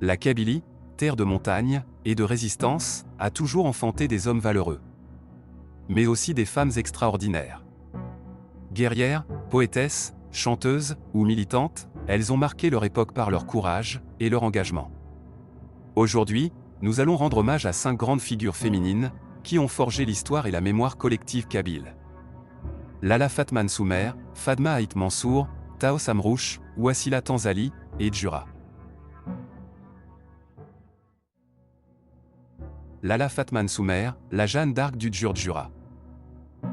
La Kabylie, terre de montagne et de résistance, a toujours enfanté des hommes valeureux. Mais aussi des femmes extraordinaires. Guerrières, poétesses, chanteuses ou militantes, elles ont marqué leur époque par leur courage et leur engagement. Aujourd'hui, nous allons rendre hommage à 5 grandes figures féminines qui ont forgé l'histoire et la mémoire collective kabyle. Lala Fatma Nsoumer, Fadma Aït Mansour, Taos Amrouche, Wassila Tanzali et Djura. Lala Fatma Nsoumer, la Jeanne d'Arc du Djur-Djura.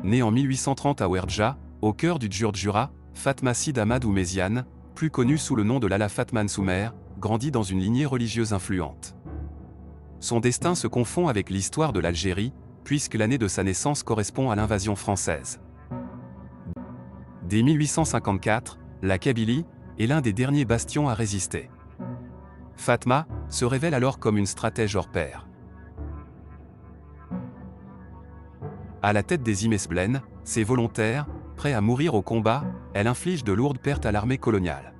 Née en 1830 à Ouerdja, au cœur du Djur-Djura, Fatma Sid Ahmad Ouméziane, plus connue sous le nom de Lala Fatma Nsoumer, grandit dans une lignée religieuse influente. Son destin se confond avec l'histoire de l'Algérie, puisque l'année de sa naissance correspond à l'invasion française. Dès 1854, la Kabylie est l'un des derniers bastions à résister. Fatma se révèle alors comme une stratège hors pair. À la tête des Imesblen, ses volontaires, prêts à mourir au combat, elle inflige de lourdes pertes à l'armée coloniale.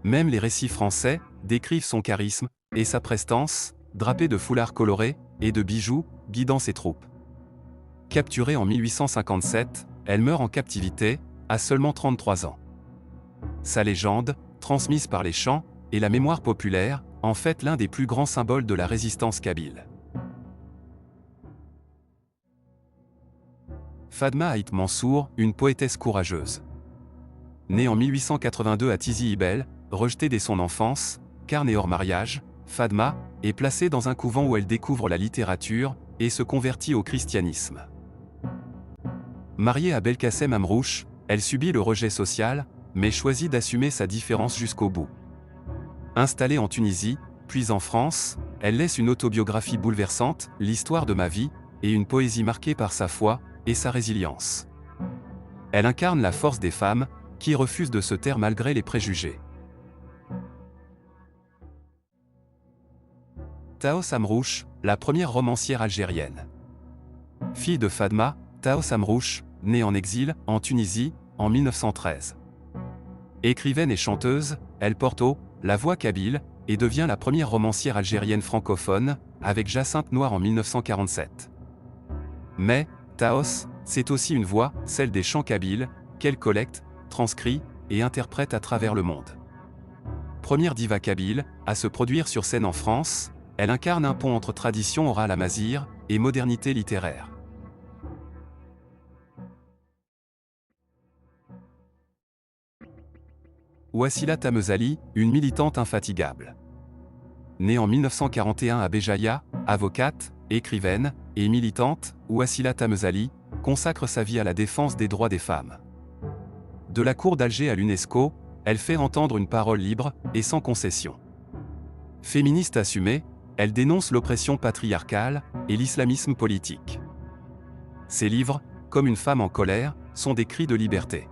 Même les récits français décrivent son charisme et sa prestance, drapée de foulards colorés et de bijoux, guidant ses troupes. Capturée en 1857, elle meurt en captivité, à seulement 33 ans. Sa légende, transmise par les chants et la mémoire populaire, en fait l'un des plus grands symboles de la résistance kabyle. Fadma Aït Mansour, une poétesse courageuse. Née en 1882 à Tizi Ibel, rejetée dès son enfance, car née hors mariage, Fadma est placée dans un couvent où elle découvre la littérature et se convertit au christianisme. Mariée à Belkacem Amrouche, elle subit le rejet social, mais choisit d'assumer sa différence jusqu'au bout. Installée en Tunisie, puis en France, elle laisse une autobiographie bouleversante, l'histoire de ma vie, et une poésie marquée par sa foi et sa résilience. Elle incarne la force des femmes, qui refusent de se taire malgré les préjugés. Taos Amrouche, la première romancière algérienne. Fille de Fadma, Taos Amrouche, née en exil, en Tunisie, en 1913. Écrivaine et chanteuse, elle porte haut la voix kabyle et devient la première romancière algérienne francophone, avec Jacinthe Noir en 1947. Mais, Taos, c'est aussi une voix, celle des chants kabyles, qu'elle collecte, transcrit et interprète à travers le monde. Première diva kabyle à se produire sur scène en France, elle incarne un pont entre tradition orale amazighe et modernité littéraire. Wassila Tamezali, une militante infatigable. Née en 1941 à Béjaïa, avocate, écrivaine et militante, Wassila Tamezali consacre sa vie à la défense des droits des femmes. De la cour d'Alger à l'UNESCO, elle fait entendre une parole libre et sans concession. Féministe assumée, elle dénonce l'oppression patriarcale et l'islamisme politique. Ses livres, comme Une femme en colère, sont des cris de liberté.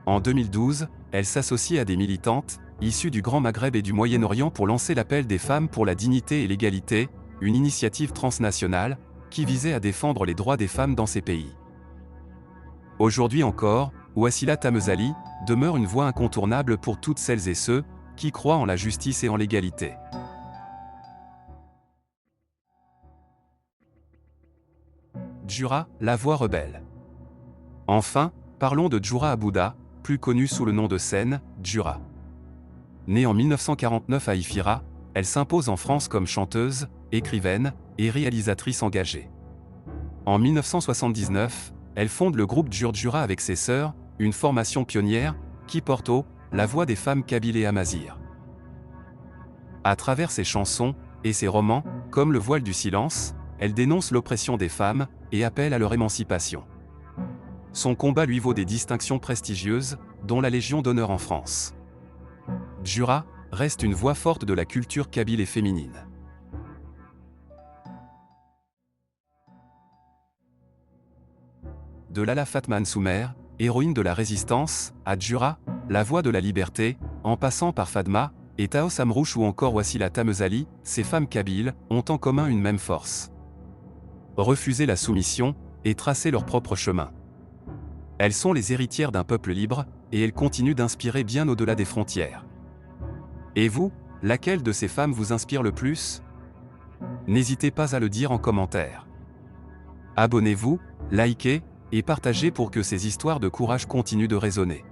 En 2012, elle s'associe à des militantes, issues du Grand Maghreb et du Moyen-Orient pour lancer l'appel des femmes pour la dignité et l'égalité, une initiative transnationale, qui visait à défendre les droits des femmes dans ces pays. Aujourd'hui encore, Wassila Tamezali demeure une voix incontournable pour toutes celles et ceux qui croient en la justice et en l'égalité. Djura, la voix rebelle. Enfin, parlons de Djoura Abouda, plus connue sous le nom de scène, Djura. Née en 1949 à Ifira, elle s'impose en France comme chanteuse, écrivaine et réalisatrice engagée. En 1979, elle fonde le groupe Djur-Djura avec ses sœurs, une formation pionnière qui porte haut la voix des femmes kabyles et amazighes. À travers ses chansons et ses romans, comme Le voile du silence, elle dénonce l'oppression des femmes et appelle à leur émancipation. Son combat lui vaut des distinctions prestigieuses, dont la Légion d'honneur en France. Djura reste une voix forte de la culture kabyle et féminine. De Lala Fatma Nsoumer, héroïne de la résistance, à Djura, la voix de la liberté, en passant par Fadma, et Taos Amrouche ou encore Wassila Tamezali, ces femmes kabyles ont en commun une même force. Refuser la soumission et tracer leur propre chemin. Elles sont les héritières d'un peuple libre, et elles continuent d'inspirer bien au-delà des frontières. Et vous, Laquelle de ces femmes vous inspire le plus? N'hésitez pas à le dire en commentaire. Abonnez-vous, likez et partagez pour que ces histoires de courage continuent de résonner.